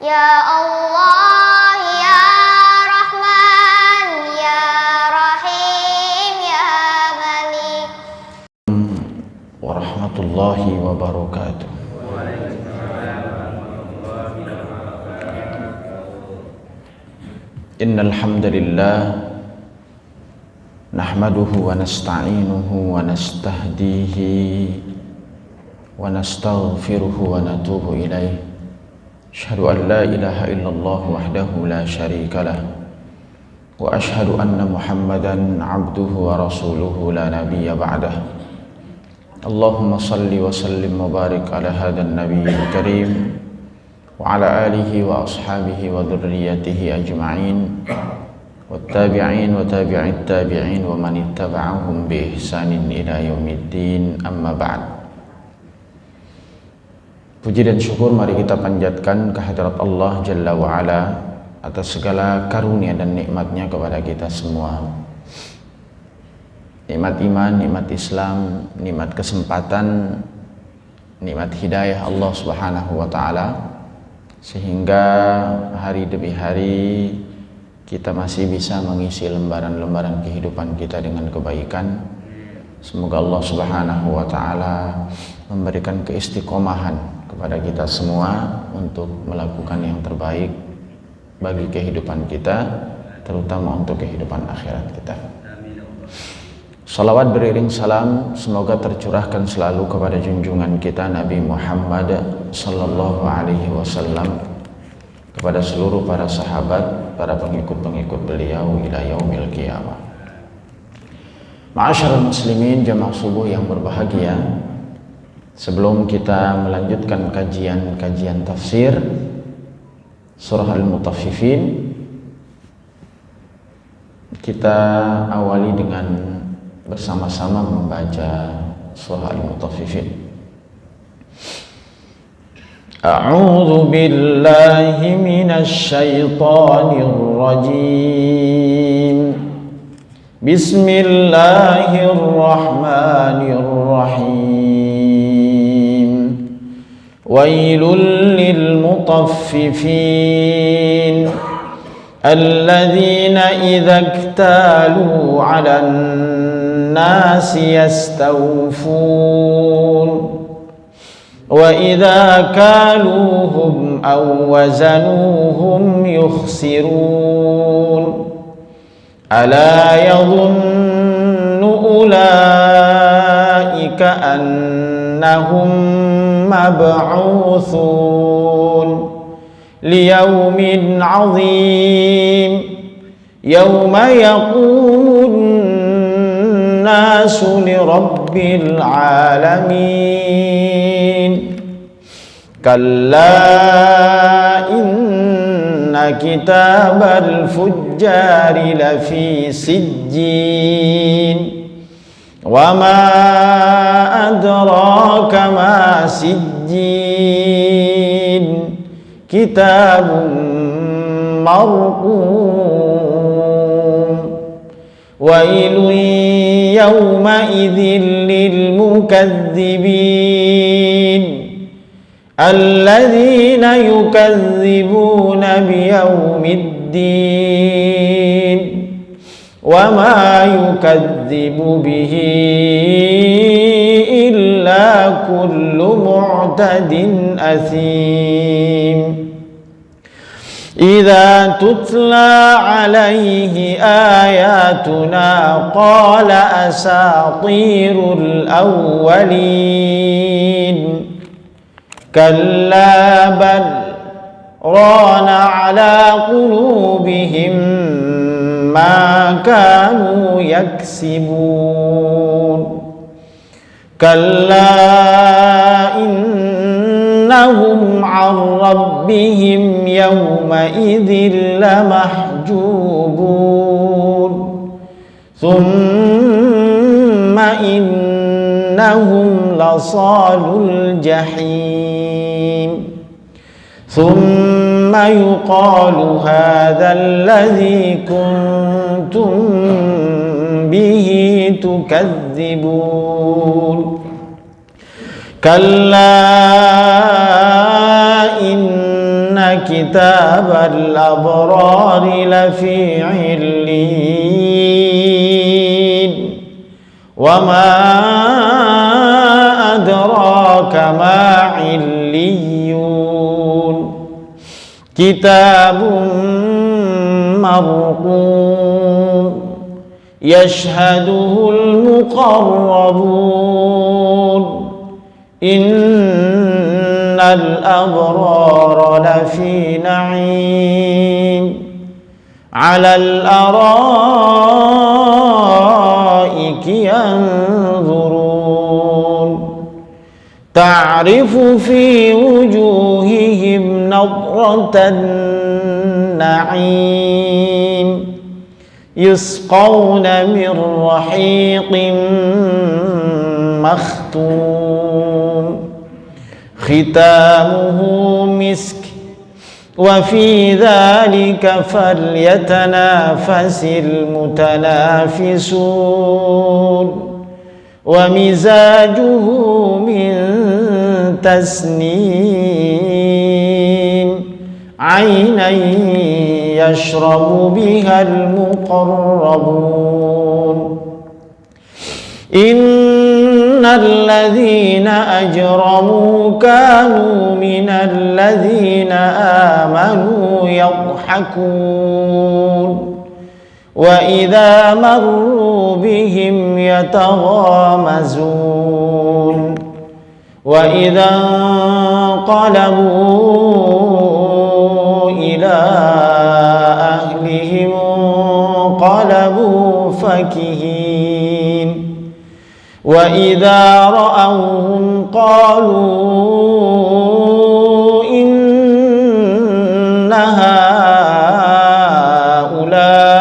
Ya Allah, Ya Rahman, Ya Rahim, Ya Malik. Warahmatullahi wabarakatuh. Innal hamdalillah nahmaduhu wa nasta'inuhu wa nastahdihi wa nastaghfiruhu wa natubu ilaih. Asyhadu an la ilaha illallah wahdahu la syarika lah wa asyhadu anna Muhammadan abduhu wa rasuluhu la nabiyya ba'dah. Allahumma salli wa sallim wa barik ala hadan nabiyyil karim wa ala alihi wa ashabihi wa dhurriyyatihi ajma'in wattabi'in wa tabi'it tabi'in wa man ittaba'ahum bi ihsanin ila yaumiddin, amma ba'd. Puji dan syukur mari kita panjatkan kehadirat Allah Jalla wa'ala atas segala karunia dan nikmatnya kepada kita semua. Nikmat iman, nikmat Islam, nikmat kesempatan, nikmat hidayah Allah Subhanahu wa ta'ala, sehingga hari demi hari kita masih bisa mengisi lembaran-lembaran kehidupan kita dengan kebaikan. Semoga Allah Subhanahu wa ta'ala memberikan keistiqomahan kepada kita semua untuk melakukan yang terbaik bagi kehidupan kita, terutama untuk kehidupan akhirat kita. Salawat beriring salam semoga tercurahkan selalu kepada junjungan kita Nabi Muhammad sallallahu alaihi wasallam, kepada seluruh para sahabat, para pengikut-pengikut beliau ila yaumil qiyamah. Ma'asyiral muslimin, jamaah subuh yang berbahagia, sebelum kita melanjutkan kajian tafsir surah Al-Mutaffifin, kita awali dengan bersama-sama membaca surah Al-Mutaffifin. A'udzu billahi minasy syaithanir rajim. Bismillahirrahmanirrahim. Wailul lil mutaffifin alladzina idza iktalu 'alan nasi yastawfun wa idza kaluhum aw wazanuhum yukhsirun. Ala yadhunnu ulaika annahum mab'uthun liyaumin 'azim yauma yaqumun nasu lirabbil alamin. Kalla inna kitabal fujjari lafi sijjin wa ma adraka ma sijjin kitabun marqum wailun yawma idzin lil mukazzibin alladzina yukazzibuna biyaumiddin wa ma yukazzibu bihi illa kullu mu'tadin athim. Idza tutla alaihi ayatuna qala asatirul awwalin. Kalla bal rana ala qulubihim ma kanu yaksibun. Kalla innahum an rabbihim yawma idzin lamahjubun. Thumma innahum lasalul jahim. Thumma yuqalu hadzal ladzi kuntum bihi tukadzibun. Kalla inna كتاب الأبرار لفي عليين وما أدراك ما عليون كتاب مرقوم يشهده المقربون إن الأبرار لفي نعيم على الأرائك ينظرون تعرف في وجوههم نضرة النعيم يسقون من رحيق مختوم ختامه مسك وفي ذلك فليتنافس المتنافسون ومزاجه من تسنيم عينا يشرب بها المقربون إن الذين أجرموا كانوا من الذين آمنوا يضحكون وإذا مروا بهم يتغامزون وإذا انقلبوا إلى أهلهم انقلبوا فكهين وإذا رأوهم قالوا إن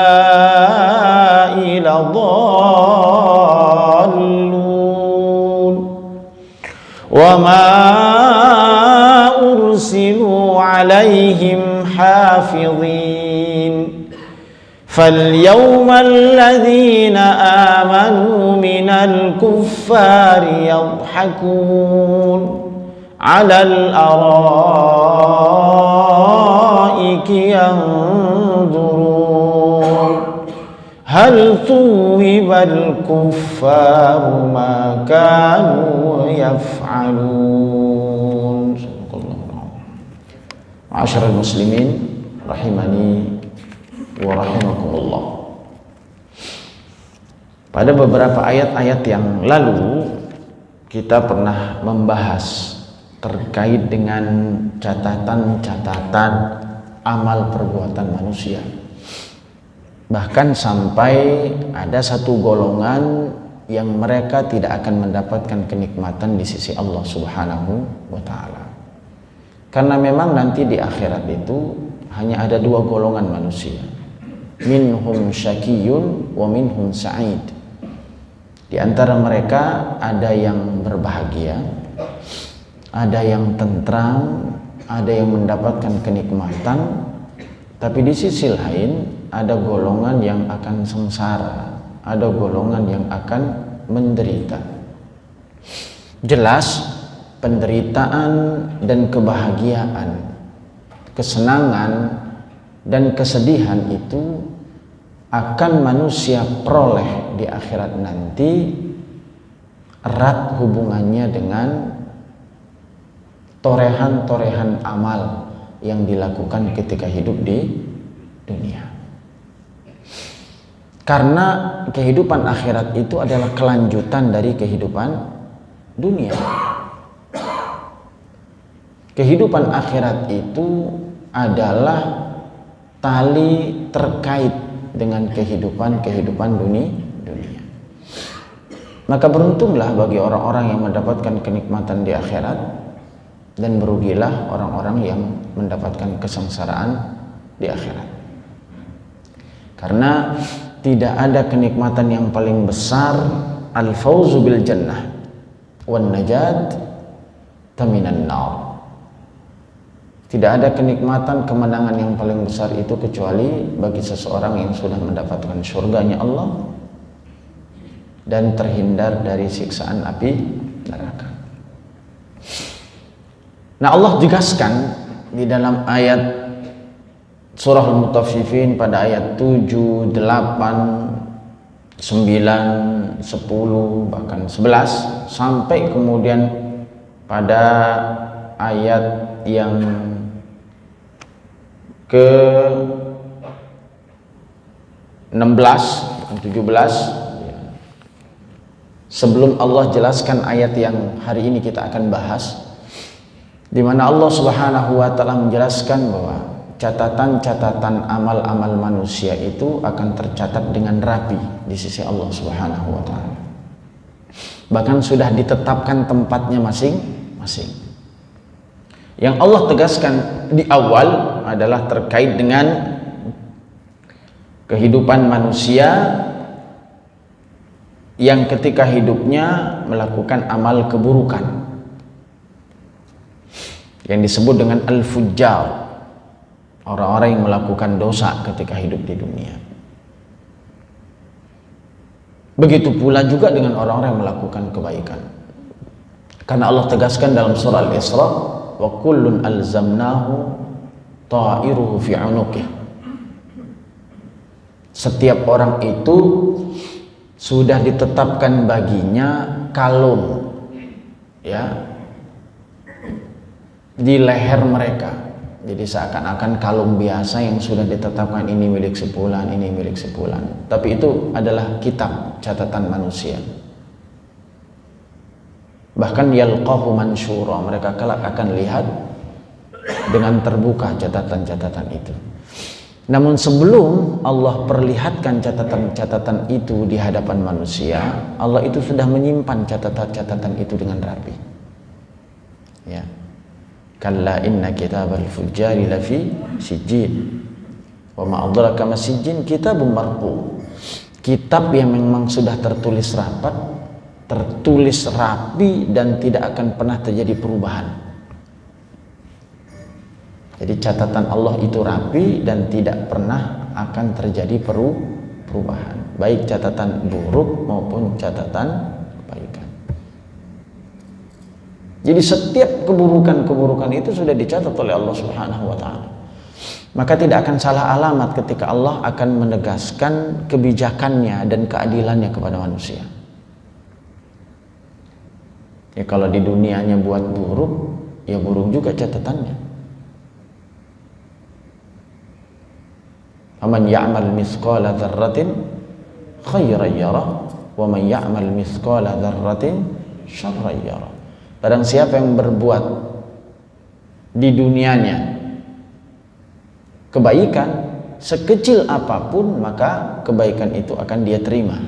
هؤلاء لضالون وما أرسلوا عليهم حافظين فاليوم الذين آمنوا من الكفار يضحكون على الأرائك ينظرون هل ثوب الكفار ما كانوا يفعلون. Ma'asyiral muslimin rahimani wa rahimakumullah. Pada beberapa ayat-ayat yang lalu kita pernah membahas terkait dengan catatan-catatan amal perbuatan manusia. Bahkan sampai ada satu golongan yang mereka tidak akan mendapatkan kenikmatan di sisi Allah Subhanahu wa taala. Karena memang nanti di akhirat itu hanya ada dua golongan manusia. Minhum syakiyun wa minhum sa'id. Di antara mereka ada yang berbahagia, ada yang tentram, ada yang mendapatkan kenikmatan, tapi di sisi lain ada golongan yang akan sengsara, ada golongan yang akan menderita. Jelas penderitaan dan kebahagiaan, kesenangan dan kesedihan itu akan manusia peroleh di akhirat nanti erat hubungannya dengan torehan-torehan amal yang dilakukan ketika hidup di dunia. Karena kehidupan akhirat itu adalah kelanjutan dari kehidupan dunia. Kehidupan akhirat itu adalah tali terkait dengan kehidupan dunia. Maka beruntunglah bagi orang-orang yang mendapatkan kenikmatan di akhirat, dan merugilah orang-orang yang mendapatkan kesengsaraan di akhirat. Karena tidak ada kenikmatan yang paling besar al-fawzu bil jannah wan najat minan nar. Tidak ada kenikmatan, kemenangan yang paling besar itu kecuali bagi seseorang yang sudah mendapatkan surganya Allah dan terhindar dari siksaan api neraka. Nah, Allah jelaskan di dalam ayat surah Al-Mutaffifin pada ayat 7, 8, 9, 10 bahkan 11 sampai kemudian pada ayat yang ke 16 bukan 17. Sebelum Allah jelaskan ayat yang hari ini kita akan bahas, di mana Allah Subhanahu wa taala menjelaskan bahwa catatan-catatan amal-amal manusia itu akan tercatat dengan rapi di sisi Allah Subhanahu wa taala. Bahkan sudah ditetapkan tempatnya masing-masing. Yang Allah tegaskan di awal adalah terkait dengan kehidupan manusia yang ketika hidupnya melakukan amal keburukan yang disebut dengan al-fujjar, orang-orang yang melakukan dosa ketika hidup di dunia. Begitu pula juga dengan orang-orang yang melakukan kebaikan, karena Allah tegaskan dalam surah Al-Isra, wa kullun alzamnahu ta'iruhu fi 'unuqih. Setiap orang itu sudah ditetapkan baginya kalung, ya, di leher mereka. Jadi seakan-akan kalung biasa yang sudah ditetapkan ini milik sepulan, ini milik sepulan. Tapi itu adalah kitab catatan manusia. Bahkan yalqahu mansyura, mereka kelak akan lihat dengan terbuka catatan-catatan itu. Namun sebelum Allah perlihatkan catatan-catatan itu di hadapan manusia, Allah itu sudah menyimpan catatan-catatan itu dengan rapi. Ya. Kalla inna kitabal fujjari lafi sijjin. Wa ma adraka ma sijjin, kitabun marqum. Kitab yang memang sudah tertulis rapat, tertulis rapi dan tidak akan pernah terjadi perubahan. Jadi catatan Allah itu rapi dan tidak pernah akan terjadi perubahan, baik catatan buruk maupun catatan kebaikan. Jadi setiap keburukan-keburukan itu sudah dicatat oleh Allah Subhanahu wa taala. Maka tidak akan salah alamat ketika Allah akan menegaskan kebijakannya dan keadilannya kepada manusia. Ya, kalau di dunianya buat buruk, ya buruk juga catatannya. Faman ya'mal mithqala dzarratin khairan yarah wa man ya'mal mithqala dzarratin syarran yarah. Barang siapa yang berbuat di dunianya kebaikan sekecil apapun, maka kebaikan itu akan dia terima.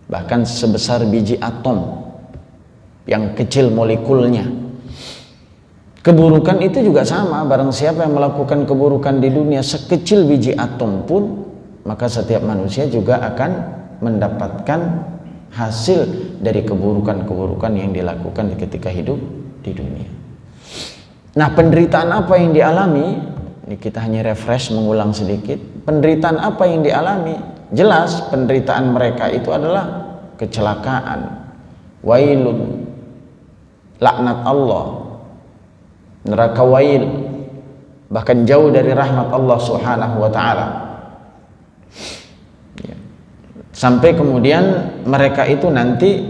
Bahkan sebesar biji atom yang kecil molekulnya. Keburukan itu juga sama, barang siapa yang melakukan keburukan di dunia sekecil biji atom pun, maka setiap manusia juga akan mendapatkan hasil dari keburukan-keburukan yang dilakukan ketika hidup di dunia. Nah, penderitaan apa yang dialami? Ini kita hanya refresh, mengulang sedikit. Penderitaan apa yang dialami? Jelas penderitaan mereka itu adalah kecelakaan, wailun, laknat Allah, neraka wail, bahkan jauh dari rahmat Allah Subhanahu wa taala. Ya. Sampai kemudian mereka itu nanti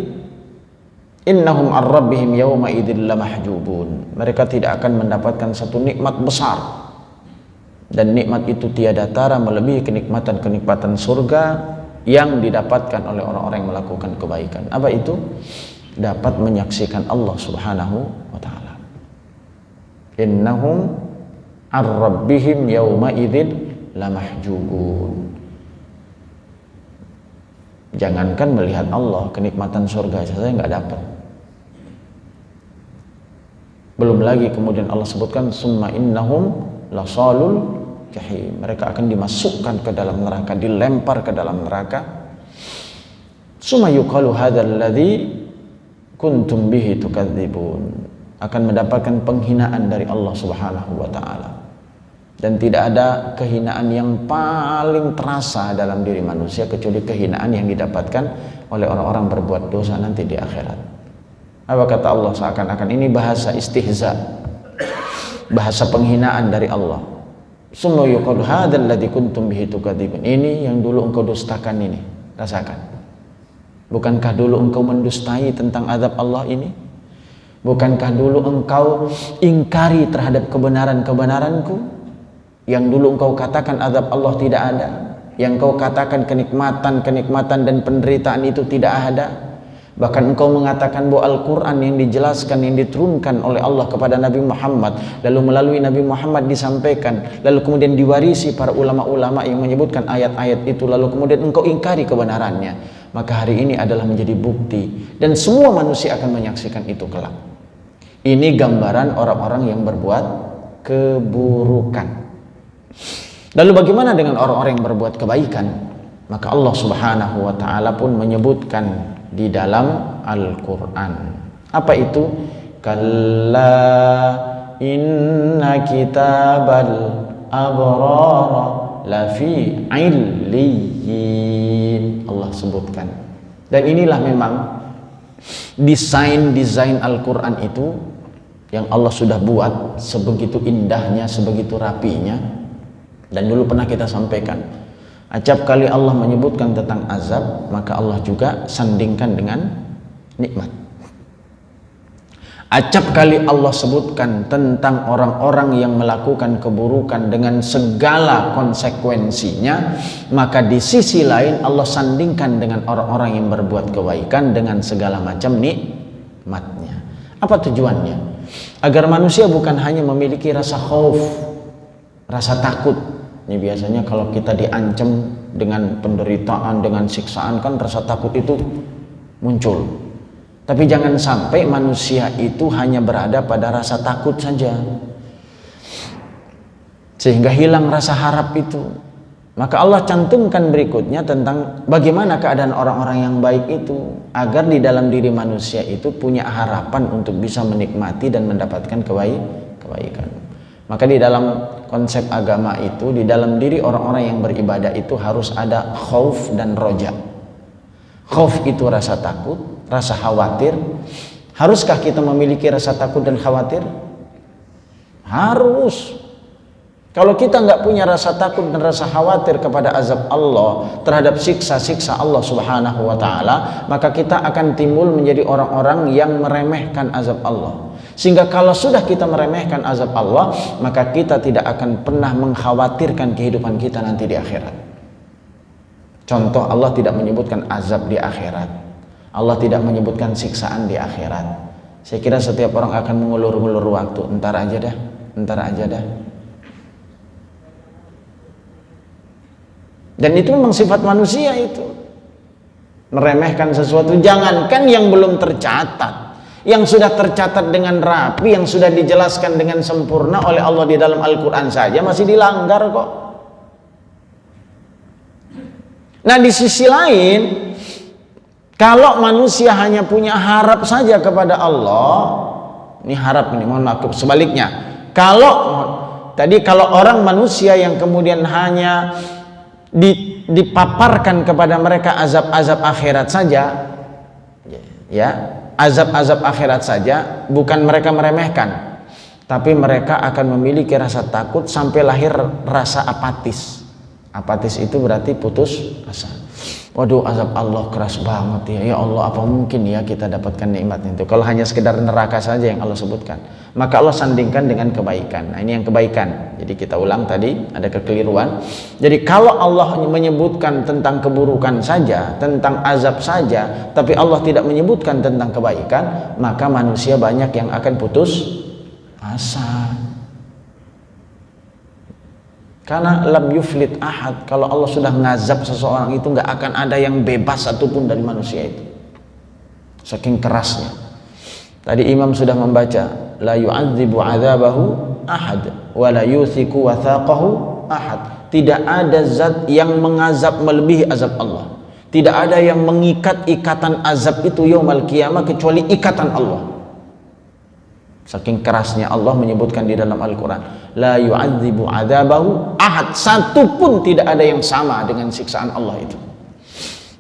innahum ar-rabbihim yawma idzil lamahjubun. Mereka tidak akan mendapatkan satu nikmat besar. Dan nikmat itu tiada tara melebihi kenikmatan-kenikmatan surga yang didapatkan oleh orang-orang yang melakukan kebaikan. Apa itu? Dapat menyaksikan Allah Subhanahu wa taala. Innahum ar-rabbihim yawma idzin lamahjubun. Jangankan melihat Allah, kenikmatan surga saja nggak dapat. Belum lagi kemudian Allah sebutkan summa innahum lasalul jahim. Mereka akan dimasukkan ke dalam neraka, dilempar ke dalam neraka. Summa yuqalu hadzal ladzi kuntum bihi tukadzibun. Akan mendapatkan penghinaan dari Allah Subhanahu wa taala. Dan tidak ada kehinaan yang paling terasa dalam diri manusia kecuali kehinaan yang didapatkan oleh orang-orang berbuat dosa nanti di akhirat. Apa kata Allah? Seakan-akan ini bahasa istihza. bahasa penghinaan dari Allah. Summa yuqad hadzal ladzi kuntum bihi tukadzibun. Ini yang dulu engkau dustakan ini, rasakan. Bukankah dulu engkau mendustai tentang azab Allah ini? Bukankah dulu engkau ingkari terhadap kebenaran-kebenaranku? Yang dulu engkau katakan azab Allah tidak ada, yang engkau katakan kenikmatan dan penderitaan itu tidak ada. Bahkan engkau mengatakan bahwa Al-Quran yang dijelaskan, yang diturunkan oleh Allah kepada Nabi Muhammad, lalu melalui Nabi Muhammad disampaikan, lalu kemudian diwarisi para ulama-ulama yang menyebutkan ayat-ayat itu, lalu kemudian engkau ingkari kebenarannya. Maka hari ini adalah menjadi bukti, dan semua manusia akan menyaksikan itu kelak. Ini gambaran orang-orang yang berbuat keburukan. Lalu bagaimana dengan orang-orang yang berbuat kebaikan? Maka Allah Subhanahu wa ta'ala pun menyebutkan di dalam Al-Quran. Apa itu? Kalla inna kitabal abrara lafi illiyin. Allah sebutkan. Dan inilah memang desain Al-Quran itu yang Allah sudah buat sebegitu indahnya, sebegitu rapinya. Dan dulu pernah kita sampaikan, acap kali Allah menyebutkan tentang azab, maka Allah juga sandingkan dengan nikmat. Acap kali Allah sebutkan tentang orang-orang yang melakukan keburukan dengan segala konsekuensinya, maka di sisi lain Allah sandingkan dengan orang-orang yang berbuat kebaikan dengan segala macam nikmatnya. Apa tujuannya? Agar manusia bukan hanya memiliki rasa khauf, rasa takut. Ini biasanya kalau kita diancam dengan penderitaan, dengan siksaan, kan rasa takut itu muncul. Tapi jangan sampai manusia itu hanya berada pada rasa takut saja, sehingga hilang rasa harap itu. Maka Allah cantumkan berikutnya tentang bagaimana keadaan orang-orang yang baik itu, agar di dalam diri manusia itu punya harapan untuk bisa menikmati dan mendapatkan kebaikan. Maka di dalam konsep agama itu, di dalam diri orang-orang yang beribadah itu harus ada khauf dan roja. Khauf itu rasa takut, rasa khawatir. Haruskah kita memiliki rasa takut dan khawatir? Harus. Kalau kita nggak punya rasa takut dan rasa khawatir kepada azab Allah, terhadap siksa-siksa Allah Subhanahu wa ta'ala, maka kita akan timbul menjadi orang-orang yang meremehkan azab Allah. Sehingga kalau sudah kita meremehkan azab Allah, maka kita tidak akan pernah mengkhawatirkan kehidupan kita nanti di akhirat. Contoh, Allah tidak menyebutkan azab di akhirat, Allah tidak menyebutkan siksaan di akhirat. Saya kira setiap orang akan mengulur-ulur waktu, entar aja dah. Dan itu memang sifat manusia itu, meremehkan sesuatu. Jangankan yang belum tercatat, yang sudah tercatat dengan rapi, yang sudah dijelaskan dengan sempurna oleh Allah di dalam Al-Quran saja masih dilanggar kok. Nah, di sisi lain, kalau manusia hanya punya harap saja kepada Allah, ini harap ini, mohon maaf, sebaliknya. Kalau orang manusia yang kemudian hanya dipaparkan kepada mereka azab-azab akhirat saja, ya, azab-azab akhirat saja, bukan mereka meremehkan, tapi mereka akan memiliki rasa takut sampai lahir rasa apatis. Apatis itu berarti putus asa. Waduh, azab Allah keras banget ya. Ya Allah, apa mungkin ya kita dapatkan nikmat itu kalau hanya sekedar neraka saja yang Allah sebutkan. Maka Allah sandingkan dengan kebaikan. Nah, ini yang kebaikan. Jadi kita ulang tadi, ada kekeliruan. Jadi kalau Allah menyebutkan tentang keburukan saja, tentang azab saja, tapi Allah tidak menyebutkan tentang kebaikan, maka manusia banyak yang akan putus asa. Karena lam yuflit ahad, kalau Allah sudah ngazab seseorang itu nggak akan ada yang bebas satupun dari manusia itu, saking kerasnya. Tadi imam sudah membaca, la yu'adzibu adzabahu ahad wa la yuthiqu wathaqahu ahad. Tidak ada zat yang mengazab melebihi azab Allah. Tidak ada yang mengikat ikatan azab itu yaumul qiyamah kecuali ikatan Allah. Saking kerasnya Allah menyebutkan di dalam Al-Quran, la yu'adzibu adzabahu ahad, satu pun tidak ada yang sama dengan siksaan Allah itu.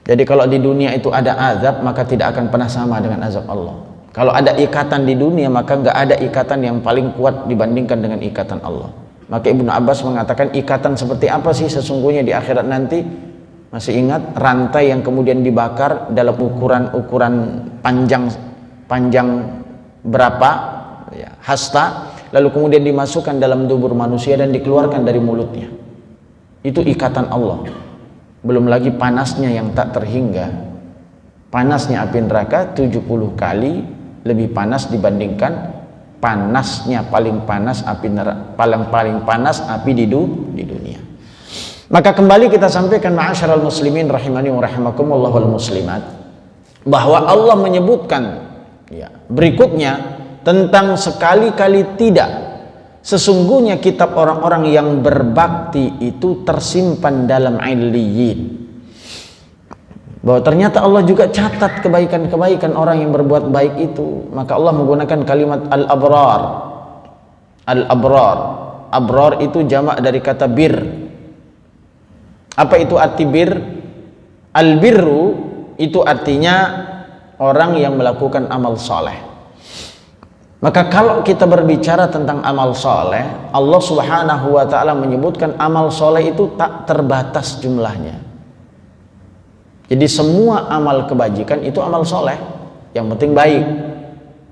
Jadi kalau di dunia itu ada azab, maka tidak akan pernah sama dengan azab Allah. Kalau ada ikatan di dunia, maka nggak ada ikatan yang paling kuat dibandingkan dengan ikatan Allah. Maka Ibnu Abbas mengatakan, ikatan seperti apa sih sesungguhnya di akhirat nanti? Masih ingat rantai yang kemudian dibakar dalam ukuran panjang berapa ya, hasta, lalu kemudian dimasukkan dalam tubuh manusia dan dikeluarkan dari mulutnya. Itu ikatan Allah. Belum lagi panasnya yang tak terhingga. Panasnya api neraka 70 kali lebih panas dibandingkan panasnya paling panas api neraka, paling panas api di dunia. Maka kembali kita sampaikan, ma'asyiral muslimin rahimani wa rahimakumullah wal muslimat, bahwa Allah menyebutkan ya, berikutnya tentang sekali-kali tidak, sesungguhnya kitab orang-orang yang berbakti itu tersimpan dalam illiyin. Bahwa ternyata Allah juga catat kebaikan-kebaikan orang yang berbuat baik itu. Maka Allah menggunakan kalimat al-abrar. Al-abrar, abrar itu jamak dari kata bir. Apa itu arti bir? Al-birru itu artinya orang yang melakukan amal soleh. Maka kalau kita berbicara tentang amal soleh, Allah subhanahu wa ta'ala menyebutkan amal soleh itu tak terbatas jumlahnya. Jadi semua amal kebajikan itu amal soleh, yang penting baik,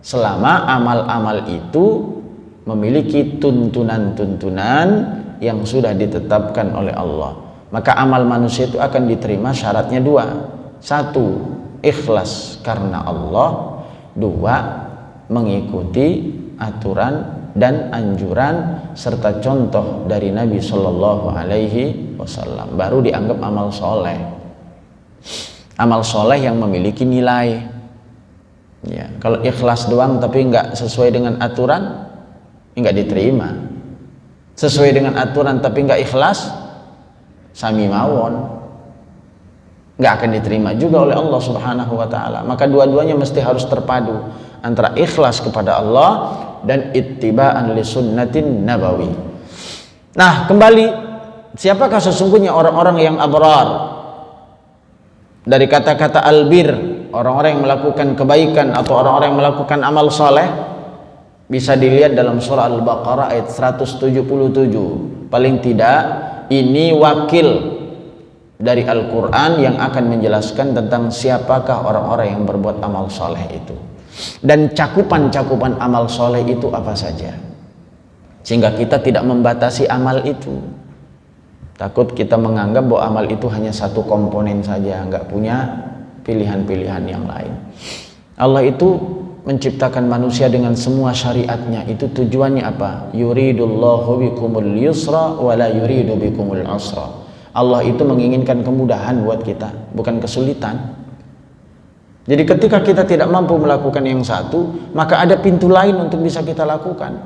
selama amal-amal itu memiliki tuntunan-tuntunan yang sudah ditetapkan oleh Allah. Maka amal manusia itu akan diterima syaratnya dua. Satu, ikhlas karena Allah. Dua, mengikuti aturan dan anjuran serta contoh dari Nabi Shallallahu Alaihi Wasallam, baru dianggap amal soleh. Amal soleh yang memiliki nilai ya. Kalau ikhlas doang tapi nggak sesuai dengan aturan, nggak diterima. Sesuai dengan aturan tapi nggak ikhlas, sami mawon, nggak akan diterima juga oleh Allah subhanahu wa ta'ala. Maka dua-duanya mesti harus terpadu, antara ikhlas kepada Allah dan ittiba'an li sunnatin nabawi. Nah, kembali, siapakah sesungguhnya orang-orang yang abrar? Dari kata-kata albir, orang-orang yang melakukan kebaikan atau orang-orang yang melakukan amal soleh, bisa dilihat dalam surah Al-Baqarah ayat 177. Paling tidak ini wakil dari Al-Quran yang akan menjelaskan tentang siapakah orang-orang yang berbuat amal soleh itu, dan cakupan-cakupan amal soleh itu apa saja, sehingga kita tidak membatasi amal itu. Takut kita menganggap bahwa amal itu hanya satu komponen saja, nggak punya pilihan-pilihan yang lain. Allah itu menciptakan manusia dengan semua syariatnya. Itu tujuannya apa? Yuridullahu bikumul yusra wa la yuridu bikumul usra. Allah itu menginginkan kemudahan buat kita, bukan kesulitan. Jadi ketika kita tidak mampu melakukan yang satu, maka ada pintu lain untuk bisa kita lakukan.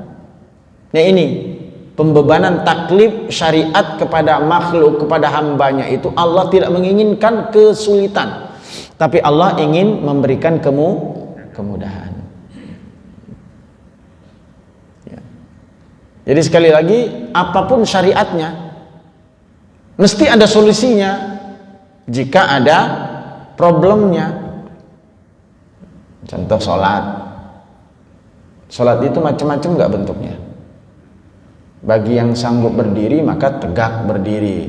Nah, ini pembebanan taklif syariat kepada makhluk, kepada hambanya itu Allah tidak menginginkan kesulitan, tapi Allah ingin memberikan kemudahan ya. Jadi sekali lagi, apapun syariatnya mesti ada solusinya jika ada problemnya. Contoh sholat itu macam-macam nggak bentuknya. Bagi yang sanggup berdiri maka tegak berdiri.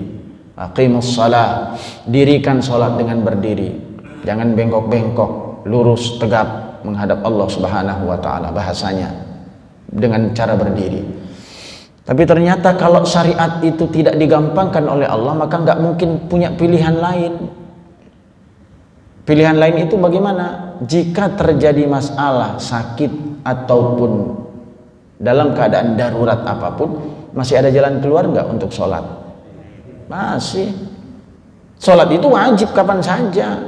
Aqimus shalah, dirikan sholat dengan berdiri, jangan bengkok-bengkok, lurus tegap menghadap Allah subhanahu wa ta'ala, bahasanya dengan cara berdiri. Tapi ternyata kalau syariat itu tidak digampangkan oleh Allah, maka nggak mungkin punya pilihan lain. Pilihan lain itu bagaimana? Jika terjadi masalah, sakit ataupun dalam keadaan darurat apapun, masih ada jalan keluar nggak untuk sholat? Masih. Sholat itu wajib kapan saja.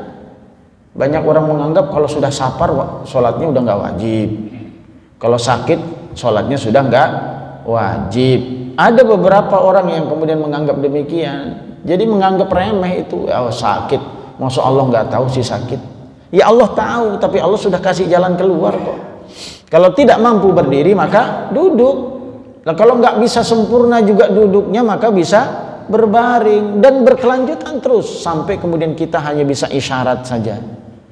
Banyak orang menganggap kalau sudah safar sholatnya udah nggak wajib, kalau sakit sholatnya sudah nggak wajib. Ada beberapa orang yang kemudian menganggap demikian, jadi menganggap remeh itu. Oh, sakit, masa Allah nggak tahu sih sakit? Ya Allah tahu, tapi Allah sudah kasih jalan keluar kok. Kalau tidak mampu berdiri maka duduk. Nah, kalau nggak bisa sempurna juga duduknya, maka bisa berbaring dan berkelanjutan terus sampai kemudian kita hanya bisa isyarat saja.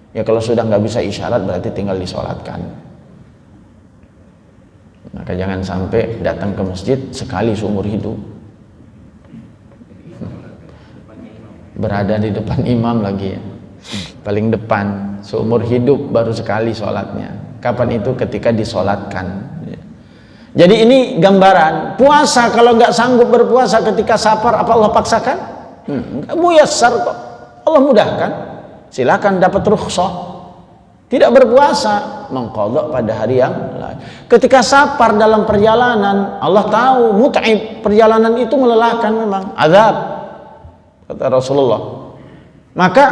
Ya kalau sudah nggak bisa isyarat berarti tinggal disolatkan. Maka jangan sampai datang ke masjid sekali seumur hidup, berada di depan imam lagi ya, paling depan seumur hidup baru sekali sholatnya. Kapan itu? Ketika disolatkan. Jadi ini gambaran puasa. Kalau nggak sanggup berpuasa ketika safar, apa Allah paksakan? Muyassar kok, Allah mudahkan. Silakan dapat rukhsah, tidak berpuasa, mengqadha pada hari yang lain. Ketika safar dalam perjalanan, Allah tahu mut'ib, perjalanan itu melelahkan memang, azab, kata Rasulullah. Maka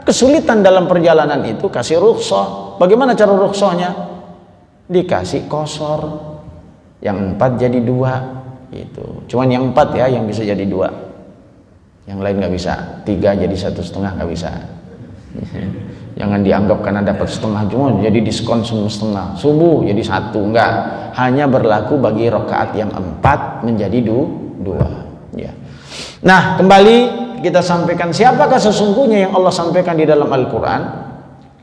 kesulitan dalam perjalanan itu kasih rukhsah. Bagaimana cara rukhsahnya? Dikasih qashar, yang 4 jadi 2 gitu. Cuman yang 4 ya yang bisa jadi 2, yang lain nggak bisa. 3 jadi 1,5 nggak bisa. Jangan dianggap karena dapat setengah cuma jadi diskon setengah. Subuh jadi 1, enggak. Hanya berlaku bagi rakaat yang 4 menjadi 2 ya. Nah, kembali kita sampaikan siapakah sesungguhnya yang Allah sampaikan di dalam Al-Qur'an.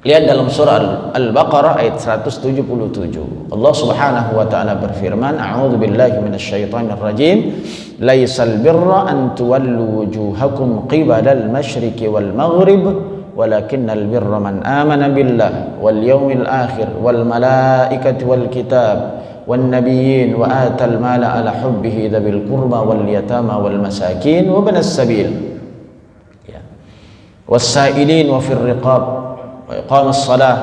Lihat dalam surah Al-Baqarah ayat 177. Allah Subhanahu wa taala berfirman, "A'udzubillahi minasyaitonir rajim. Laisal birra an tuwallu wujuhakum qibalal masyriqi wal maghrib, walakinnal birra man amana billah wal yawmil akhir wal malaikati wal kitab wan nabiyyin wa atal mala ala hubbihi dhabil qurba wal yatama wal masakin wa banas sabil." Ya. Was-sa'ilin wa fir riqab wa iqamas salah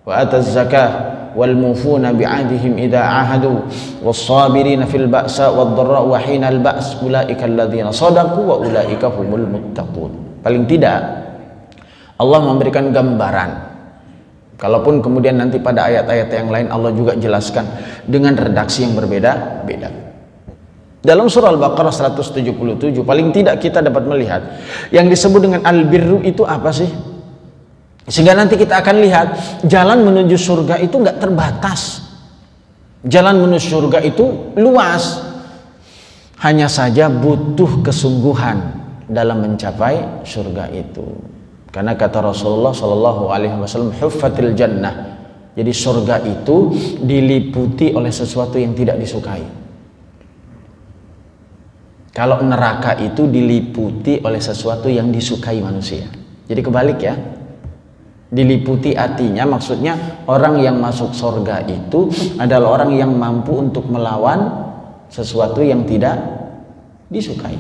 wa ataz zakah wal mufuna bi'ahdihim idza ahadu was sabirina fil ba'sa wad dharra wa hinal ba's ulaika alladzina sadaqu wa ulaika humul muttaqun. Paling tidak Allah memberikan gambaran. Kalaupun kemudian nanti pada ayat-ayat yang lain Allah juga jelaskan dengan redaksi yang berbeda-beda. Dalam surah Al-Baqarah 177 paling tidak kita dapat melihat yang disebut dengan al-birru itu apa sih? Sehingga nanti kita akan lihat jalan menuju surga itu nggak terbatas. Jalan menuju surga itu luas. Hanya saja butuh kesungguhan dalam mencapai surga itu. Karena kata Rasulullah Shallallahu Alaihi Wasallam, huffatil jannah. Jadi surga itu diliputi oleh sesuatu yang tidak disukai. Kalau neraka itu diliputi oleh sesuatu yang disukai manusia. Jadi kebalik ya. Diliputi artinya maksudnya orang yang masuk surga itu adalah orang yang mampu untuk melawan sesuatu yang tidak disukai.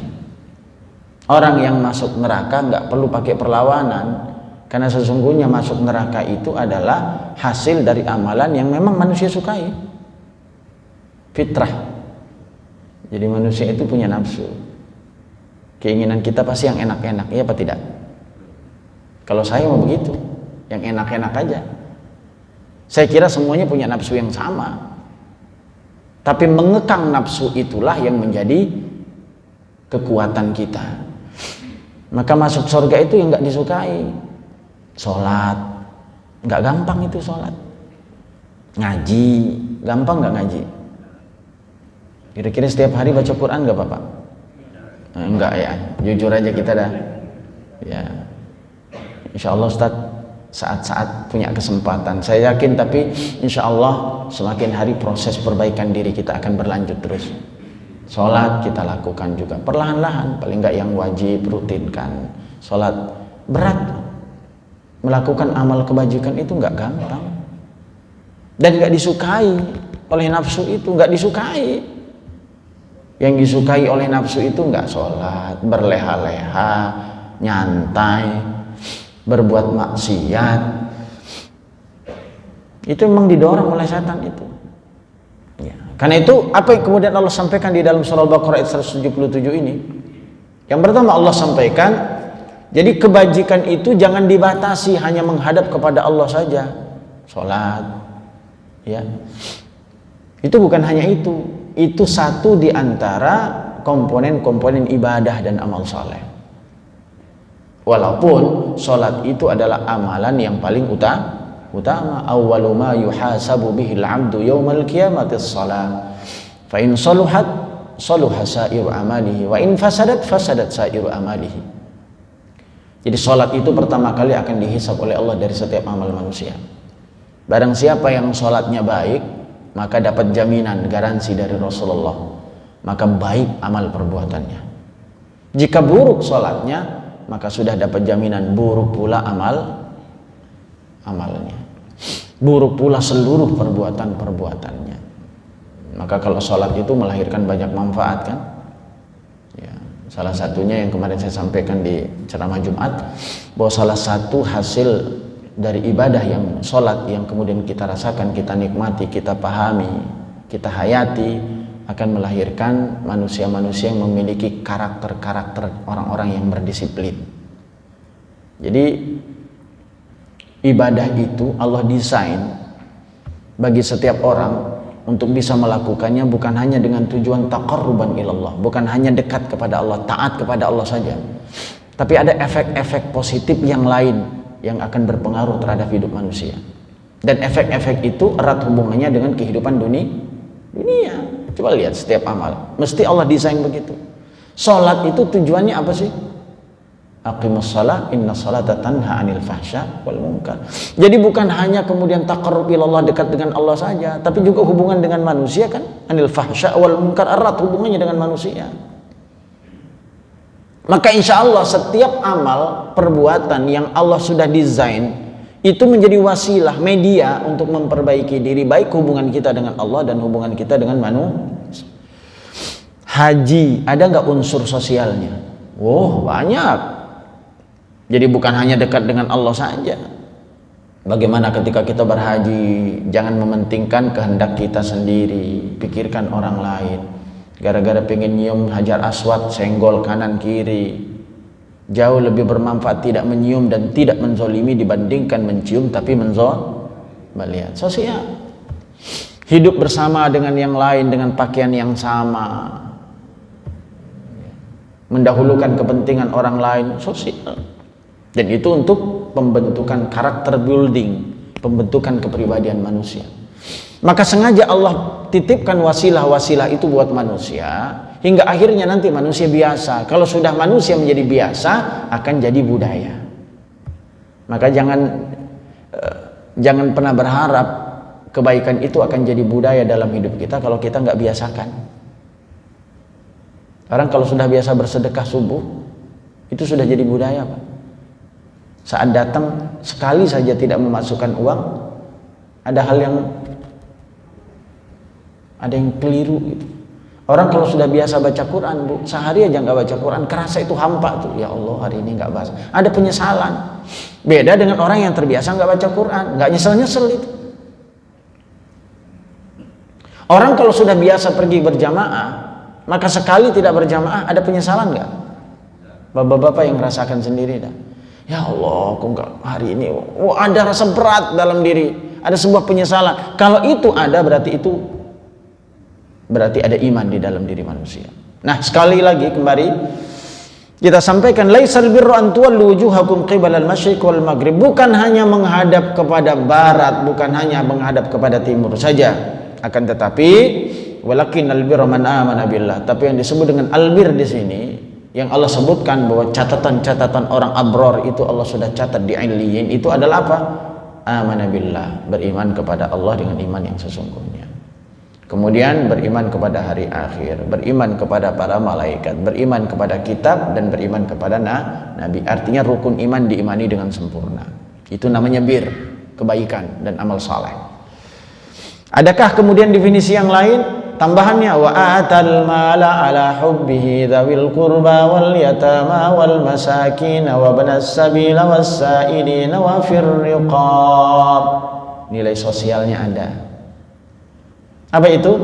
Orang yang masuk neraka nggak perlu pakai perlawanan, karena sesungguhnya masuk neraka itu adalah hasil dari amalan yang memang manusia sukai. Fitrah. Jadi manusia itu punya nafsu. Keinginan kita pasti yang enak-enak, iya apa tidak? Kalau saya mau begitu, yang enak-enak aja. Saya kira semuanya punya nafsu yang sama. Tapi mengekang nafsu itulah yang menjadi kekuatan kita. Maka masuk surga itu yang nggak disukai. Sholat, nggak gampang itu sholat. Ngaji, gampang nggak ngaji? Kira-kira setiap hari baca Quran nggak Bapak? Enggak ya, jujur aja kita dah. Ya, insya Allah Ustadz saat-saat punya kesempatan. Saya yakin, tapi insya Allah semakin hari proses perbaikan diri kita akan berlanjut terus. Sholat kita lakukan juga perlahan-lahan, paling nggak yang wajib rutinkan. Sholat berat, melakukan amal kebajikan itu nggak gampang dan nggak disukai oleh nafsu itu, nggak disukai. Yang disukai oleh nafsu itu nggak sholat, berleha-leha, nyantai, berbuat maksiat. Itu memang didorong oleh setan itu. Ya. Karena itu apa yang kemudian Allah sampaikan di dalam surah Al-Baqarah ayat 177 ini? Yang pertama Allah sampaikan, jadi kebajikan itu jangan dibatasi hanya menghadap kepada Allah saja. Sholat, ya. Itu bukan hanya itu. Itu satu di antara komponen-komponen ibadah dan amal saleh. Walaupun sholat itu adalah amalan yang paling utama. Awwalu ma yuhasabu bihil 'abdu yaumal qiyamati shalah. Fa in saluhat saluha sa'iru amalihi wa in fasadat fasadat sa'iru amalihi. Jadi sholat itu pertama kali akan dihisab oleh Allah dari setiap amal manusia. Barang siapa yang sholatnya baik, maka dapat jaminan, garansi dari Rasulullah, maka baik amal perbuatannya. Jika buruk sholatnya, maka sudah dapat jaminan buruk pula amalnya, buruk pula seluruh perbuatan-perbuatannya. Maka kalau sholat itu melahirkan banyak manfaat kan ya. Salah satunya yang kemarin saya sampaikan di ceramah Jumat, bahwa salah satu hasil dari ibadah yang sholat yang kemudian kita rasakan, kita nikmati, kita pahami, kita hayati, akan melahirkan manusia-manusia yang memiliki karakter-karakter orang-orang yang berdisiplin. Jadi ibadah itu Allah desain bagi setiap orang untuk bisa melakukannya bukan hanya dengan tujuan taqarruban ilallah, bukan hanya dekat kepada Allah, taat kepada Allah saja, tapi ada efek-efek positif yang lain yang akan berpengaruh terhadap hidup manusia. Dan efek-efek itu erat hubungannya dengan kehidupan dunia. Coba lihat setiap amal, mesti Allah desain begitu. Salat itu tujuannya apa sih? Aqimus shalah, inna sholata tanha 'anil fahsya wal munkar. Jadi bukan hanya kemudian taqarrub ilallah, dekat dengan Allah saja, tapi juga hubungan dengan manusia kan? Anil fahsya wal munkar, erat hubungannya dengan manusia. Maka insya Allah setiap amal perbuatan yang Allah sudah desain itu menjadi wasilah, media untuk memperbaiki diri, baik hubungan kita dengan Allah dan hubungan kita dengan manusia. Haji, ada nggak unsur sosialnya? Banyak. Jadi bukan hanya dekat dengan Allah saja. Bagaimana ketika kita berhaji, jangan mementingkan kehendak kita sendiri, pikirkan orang lain. Gara-gara pengen nyium Hajar Aswad, senggol kanan kiri. Jauh lebih bermanfaat tidak menyium dan tidak menzolimi dibandingkan mencium tapi melihat. Sosial. Hidup bersama dengan yang lain dengan pakaian yang sama. Mendahulukan kepentingan orang lain, sosial. Dan itu untuk pembentukan karakter building, pembentukan kepribadian manusia. Maka sengaja Allah titipkan wasilah-wasilah itu buat manusia, hingga akhirnya nanti manusia biasa. Kalau sudah manusia menjadi biasa, akan jadi budaya. Maka jangan pernah berharap kebaikan itu akan jadi budaya dalam hidup kita kalau kita nggak biasakan. Orang kalau sudah biasa bersedekah subuh, itu sudah jadi budaya, Pak. Saat datang sekali saja tidak memasukkan uang, ada yang keliru gitu. Orang kalau sudah biasa baca Quran, Bu, sehari aja nggak baca Quran, kerasa itu hampa tuh. Ya Allah, hari ini nggak baca. Ada penyesalan. Beda dengan orang yang terbiasa nggak baca Quran, nggak nyesel itu. Orang kalau sudah biasa pergi berjamaah, maka sekali tidak berjamaah ada penyesalan nggak? Bapak-bapak yang merasakan sendiri dah. Ya Allah, kok enggak hari ini? Ada rasa berat dalam diri, ada sebuah penyesalan. Kalau itu ada, berarti ada iman di dalam diri manusia. Nah, sekali lagi kembali kita sampaikan, laisal birru an tuwallu wujuhakum qibalal masyriq wal maghrib. Bukan hanya menghadap kepada barat, bukan hanya menghadap kepada timur saja. Akan tetapi walakinnal birra man amana billah. Tapi yang disebut dengan albir di sini, yang Allah sebutkan bahwa catatan-catatan orang abror itu Allah sudah catat di Illiyin, itu adalah apa? Amana billah, beriman kepada Allah dengan iman yang sesungguhnya. Kemudian beriman kepada hari akhir, beriman kepada para malaikat, beriman kepada kitab, dan beriman kepada nabi. Artinya rukun iman diimani dengan sempurna. Itu namanya bir, kebaikan dan amal saleh. Adakah kemudian definisi yang lain? Tambahannya, wa atal mala ala hubbihi dzawil qurba wal yatama wal masakin wa ibnas sabila was sa'ilin wa fir riqab. Nilai sosialnya ada. Apa itu?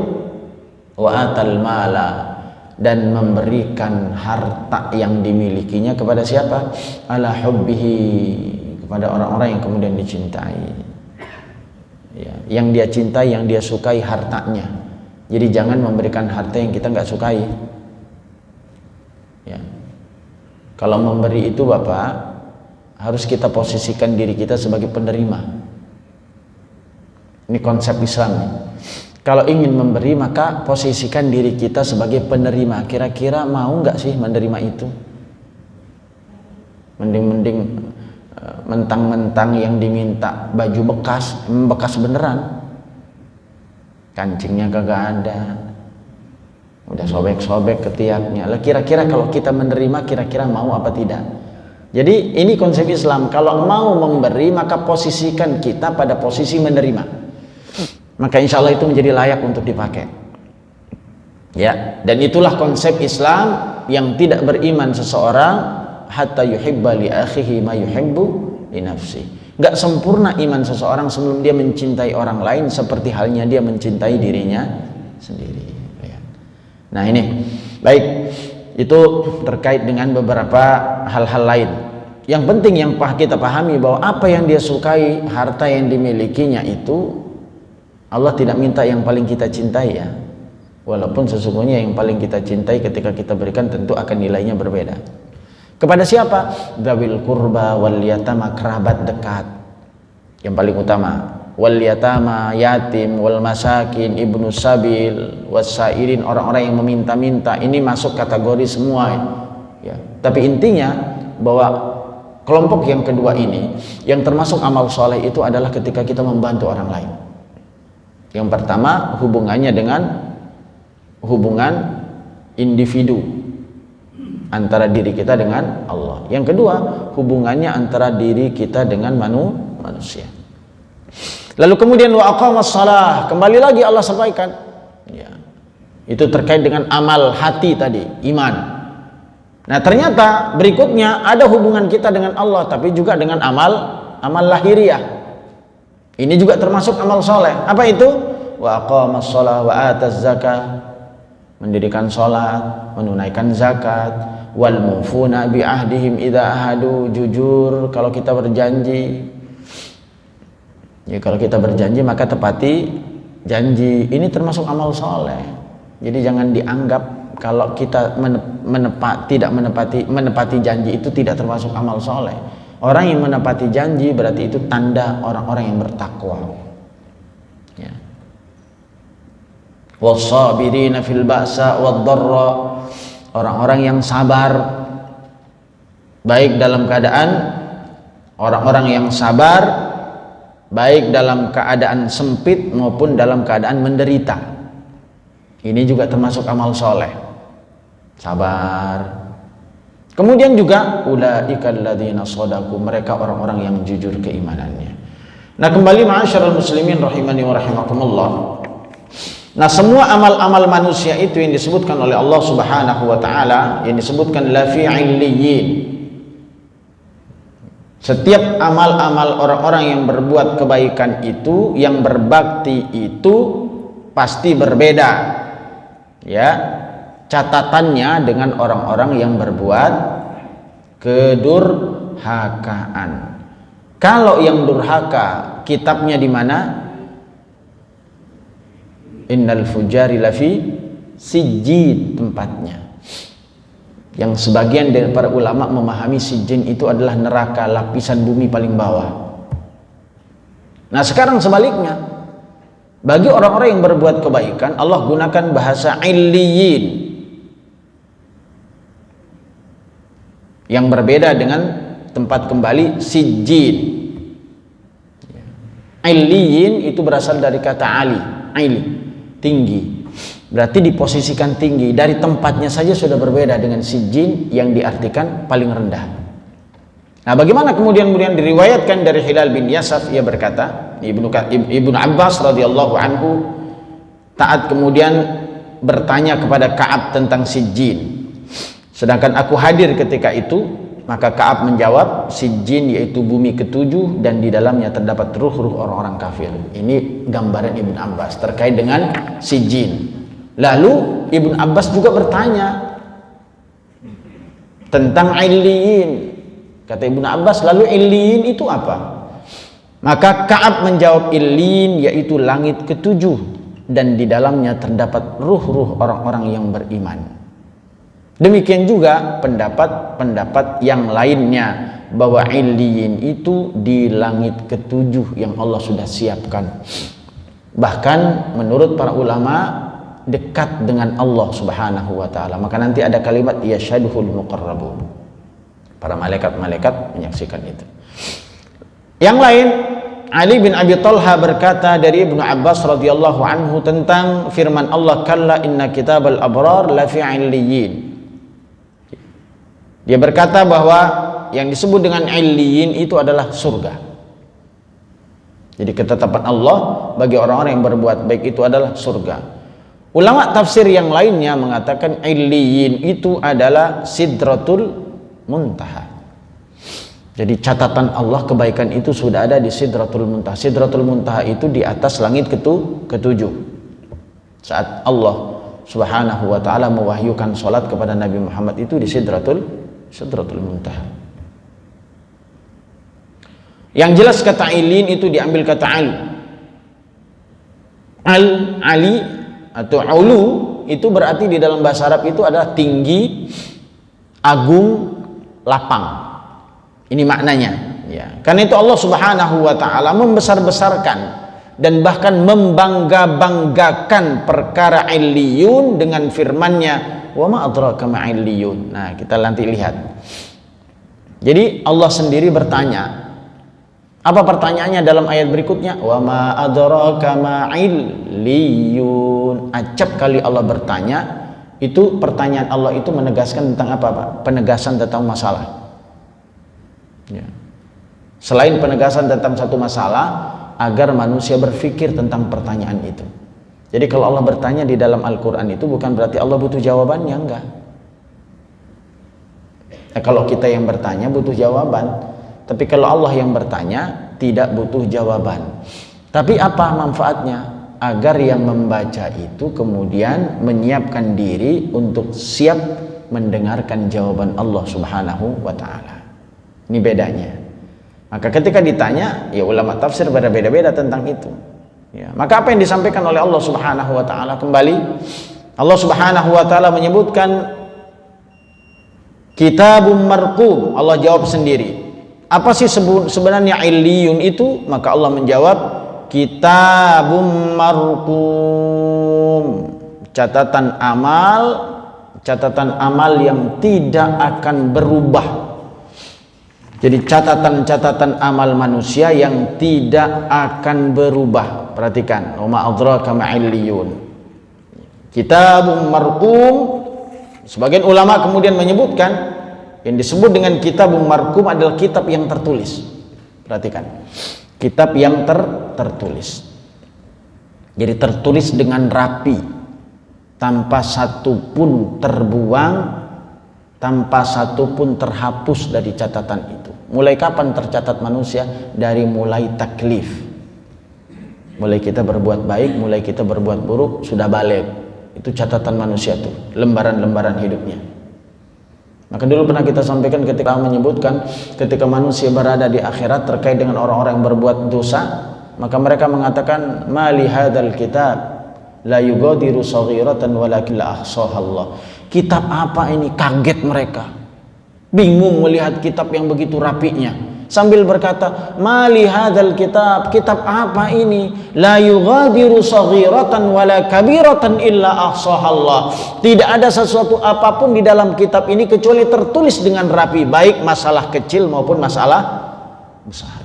Wa atal mala, dan memberikan harta yang dimilikinya kepada siapa? Ala hubbihi, kepada orang-orang yang kemudian dicintai. Ya, yang dia cintai, yang dia sukai hartanya. Jadi jangan memberikan harta yang kita nggak sukai. Ya. Kalau memberi itu Bapak, harus kita posisikan diri kita sebagai penerima. Ini konsep Islam. Kalau ingin memberi, maka posisikan diri kita sebagai penerima. Kira-kira mau nggak sih menerima itu? Mending mentang-mentang yang diminta baju bekas beneran, kancingnya kagak ada, udah sobek-sobek ketiaknya. Lah kira-kira kalau kita menerima, kira-kira mau apa tidak? Jadi ini konsep Islam. Kalau mau memberi, maka posisikan kita pada posisi menerima, maka insya Allah itu menjadi layak untuk dipakai. Ya, dan itulah konsep Islam. Yang tidak beriman seseorang hatta yuhibba li akhihi ma yuhibbu li nafsi. Enggak sempurna iman seseorang sebelum dia mencintai orang lain seperti halnya dia mencintai dirinya sendiri. Nah ini baik, itu terkait dengan beberapa hal-hal lain. Yang penting yang kita pahami bahwa apa yang dia sukai, harta yang dimilikinya itu Allah tidak minta yang paling kita cintai ya. Walaupun sesungguhnya yang paling kita cintai ketika kita berikan tentu akan nilainya berbeda. Kepada siapa? Dzawil qurba wal yatama, kerabat dekat. Yang paling utama, wal yatama, yatim, wal masakin, ibnu sabil, wasairin, orang-orang yang meminta-minta. Ini masuk kategori semua ya. Tapi intinya bahwa kelompok yang kedua ini yang termasuk amal soleh itu adalah ketika kita membantu orang lain. Yang pertama hubungannya dengan hubungan individu antara diri kita dengan Allah. Yang kedua hubungannya antara diri kita dengan manusia. Lalu kemudian wa aqamas shalah, kembali lagi Allah sampaikan ya, itu terkait dengan amal hati tadi, iman. Nah ternyata berikutnya ada hubungan kita dengan Allah tapi juga dengan amal lahiriah. Ini juga termasuk amal soleh. Apa itu? Wa aqamas shalah wa ataz zakah, mendirikan sholat, menunaikan zakat, wal mufuna bi ahdihim idza ahadu, jujur kalau kita berjanji. Ya kalau kita berjanji maka tepati janji. Ini termasuk amal soleh. Jadi jangan dianggap kalau kita tidak menepati janji itu tidak termasuk amal soleh. Orang yang menepati janji berarti itu tanda orang-orang yang bertakwa. Ya. Wassabirina fil ba'sa wad-dharra, orang-orang yang sabar baik dalam keadaan orang-orang yang sabar baik dalam keadaan sempit maupun dalam keadaan menderita. Ini juga termasuk amal soleh, sabar. Kemudian juga ulaikal ladzina shadaku, mereka orang-orang yang jujur keimanannya. Nah kembali ma'asyiral muslimin rahimani wa rahimakumullah. Nah semua amal-amal manusia itu yang disebutkan oleh Allah Subhanahu wa taala, yang disebutkan la fi illiyin. Setiap amal-amal orang-orang yang berbuat kebaikan itu, yang berbakti itu pasti berbeda. Ya, catatannya dengan orang-orang yang berbuat kedurhakaan. Kalau yang durhaka, kitabnya di mana? Innal fujari lafi sijjin, tempatnya. Yang sebagian dari para ulama memahami sijjin itu adalah neraka, lapisan bumi paling bawah. Nah sekarang sebaliknya, bagi orang-orang yang berbuat kebaikan Allah gunakan bahasa illiyin yang berbeda dengan tempat kembali sijjin. Illiyin itu berasal dari kata ali, tinggi, berarti diposisikan tinggi. Dari tempatnya saja sudah berbeda dengan sijjin yang diartikan paling rendah. Nah bagaimana kemudian diriwayatkan dari Hilal bin Yasaf, ia berkata, Ibnu Abbas radhiyallahu anhu taat kemudian bertanya kepada Ka'ab tentang sijjin, sedangkan aku hadir ketika itu. Maka Ka'ab menjawab, sijjin yaitu bumi ketujuh dan di dalamnya terdapat ruh-ruh orang-orang kafir. Ini gambaran Ibnu Abbas terkait dengan sijjin. Lalu Ibnu Abbas juga bertanya tentang illiyin. Kata Ibnu Abbas, lalu illiyin itu apa? Maka Ka'ab menjawab, illiyin yaitu langit ketujuh dan di dalamnya terdapat ruh-ruh orang-orang yang beriman. Demikian juga pendapat yang lainnya bahwa illiyin itu di langit ketujuh yang Allah sudah siapkan. Bahkan menurut para ulama dekat dengan Allah Subhanahu wa taala. Maka nanti ada kalimat yashaduhul muqarrabun. Para malaikat-malaikat menyaksikan itu. Yang lain, Ali bin Abi Thalha berkata dari Ibnu Abbas radhiyallahu anhu tentang firman Allah, kalla inna kitabal abrar lafi 'illiyin. Dia berkata bahwa yang disebut dengan 'illiyin itu adalah surga. Jadi ketetapan Allah bagi orang-orang yang berbuat baik itu adalah surga. Ulama tafsir yang lainnya mengatakan 'illiyin itu adalah sidratul muntaha. Jadi catatan Allah kebaikan itu sudah ada di sidratul muntaha. Sidratul muntaha itu di atas langit ketujuh. Saat Allah subhanahu wa ta'ala mewahyukan salat kepada Nabi Muhammad itu di sidratul muntaha. Yang jelas kata ilin itu diambil kata ali atau ulu itu berarti di dalam bahasa Arab itu adalah tinggi, agung, lapang. Ini maknanya, ya. Karena itu Allah Subhanahu wa taala membesar-besarkan dan bahkan membangga-banggakan perkara illiyun dengan firman-Nya, "Wa ma adraka ma illiyun." Nah, kita nanti lihat. Jadi Allah sendiri bertanya. Apa pertanyaannya dalam ayat berikutnya? "Wa ma adraka ma illiyun." Acap kali Allah bertanya. Itu pertanyaan Allah itu menegaskan tentang apa, Pak? Penegasan tentang masalah. Ya. Selain penegasan tentang satu masalah, agar manusia berpikir tentang pertanyaan itu. Jadi kalau Allah bertanya di dalam Al-Quran itu bukan berarti Allah butuh jawabannya, enggak. Kalau kita yang bertanya butuh jawaban, tapi kalau Allah yang bertanya tidak butuh jawaban. Tapi apa manfaatnya? Agar yang membaca itu kemudian menyiapkan diri untuk siap mendengarkan jawaban Allah Subhanahu wa ta'ala. Ini bedanya. Maka ketika ditanya, ya ulama tafsir berbeda-beda tentang itu. Ya, maka apa yang disampaikan oleh Allah Subhanahu wa ta'ala kembali, Allah Subhanahu wa ta'ala menyebutkan kitabun marqum. Allah jawab sendiri. Apa sih sebenarnya illiyun itu? Maka Allah menjawab, kitabun marqum, catatan amal yang tidak akan berubah. Jadi catatan-catatan amal manusia yang tidak akan berubah. Perhatikan, wa ma adraka ma illiyun. Kitabun marqum. Sebagian ulama kemudian menyebutkan yang disebut dengan kitabun marqum adalah kitab yang tertulis. Perhatikan. Kitab yang tertulis. Jadi tertulis dengan rapi, tanpa satu pun terbuang, tanpa satu pun terhapus dari catatan itu. Mulai kapan tercatat manusia? Dari mulai taklif. Mulai kita berbuat baik, mulai kita berbuat buruk, sudah balik. Itu catatan manusia tuh, lembaran-lembaran hidupnya. Maka dulu pernah kita sampaikan ketika menyebutkan ketika manusia berada di akhirat terkait dengan orang-orang yang berbuat dosa, maka mereka mengatakan, "Ma li hadzal kitab la yughadiru shaghiratan walakin la ahsaha Allah." Kitab apa ini? Kaget mereka. Bingung melihat kitab yang begitu rapinya. Sambil berkata, "Ma li hadzal kitab?" Kitab apa ini? La yughadiru shaghiratan wala kabiratan illa ahsaha Allah. Tidak ada sesuatu apapun di dalam kitab ini kecuali tertulis dengan rapi, baik masalah kecil maupun masalah besar.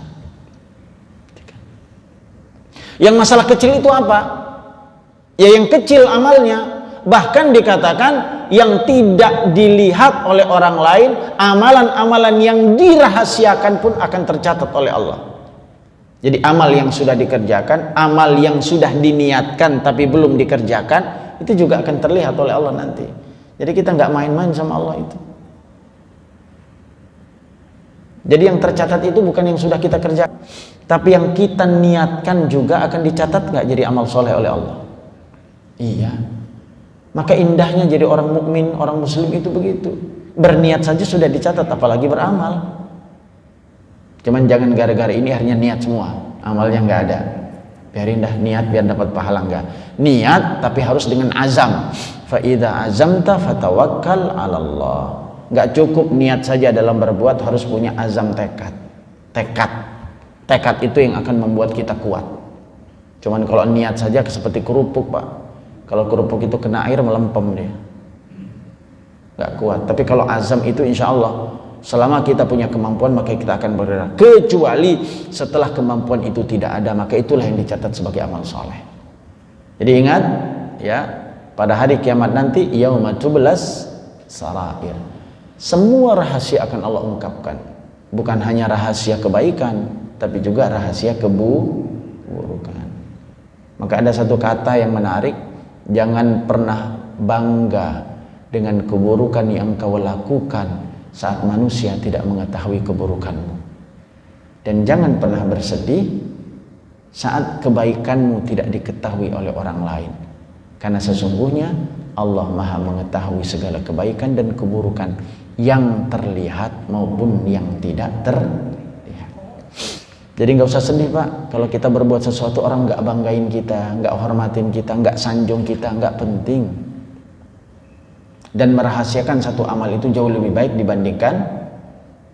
Yang masalah kecil itu apa? Ya yang kecil amalnya. Bahkan dikatakan yang tidak dilihat oleh orang lain, amalan-amalan yang dirahasiakan pun akan tercatat oleh Allah. Jadi amal yang sudah dikerjakan, amal yang sudah diniatkan tapi belum dikerjakan, itu juga akan terlihat oleh Allah nanti. Jadi kita nggak main-main sama Allah itu. Jadi yang tercatat itu bukan yang sudah kita kerjakan, tapi yang kita niatkan juga akan dicatat nggak jadi amal soleh oleh Allah. Iya. Maka indahnya jadi orang mukmin, orang muslim itu begitu. Berniat saja sudah dicatat, apalagi beramal. Cuman jangan gara-gara ini akhirnya niat semua, amalnya nggak ada. Biarin dah niat biar dapat pahala, enggak. Niat tapi harus dengan azam. Fa idza azamta fatawakkal 'ala Allah. Enggak cukup niat saja dalam berbuat, harus punya azam tekad. Tekad itu yang akan membuat kita kuat. Cuman kalau niat saja seperti kerupuk, Pak. Kalau kerupuk itu kena air melempem dia, nggak kuat. Tapi kalau azam itu insya Allah Selama kita punya kemampuan maka kita akan bergerak. Kecuali setelah kemampuan itu tidak ada, maka itulah yang dicatat sebagai amal soleh. Jadi ingat ya, pada hari kiamat nanti yauma tublas sarair. Semua rahasia akan Allah ungkapkan. Bukan hanya rahasia kebaikan, tapi juga rahasia keburukan. Maka ada satu kata yang menarik, jangan pernah bangga dengan keburukan yang kau lakukan saat manusia tidak mengetahui keburukanmu, dan jangan pernah bersedih saat kebaikanmu tidak diketahui oleh orang lain, karena sesungguhnya Allah Maha mengetahui segala kebaikan dan keburukan yang terlihat maupun yang tidak terlihat. Jadi nggak usah sedih Pak kalau kita berbuat sesuatu orang nggak banggain kita, nggak hormatin kita, nggak sanjung kita, nggak penting. Dan merahasiakan satu amal itu jauh lebih baik dibandingkan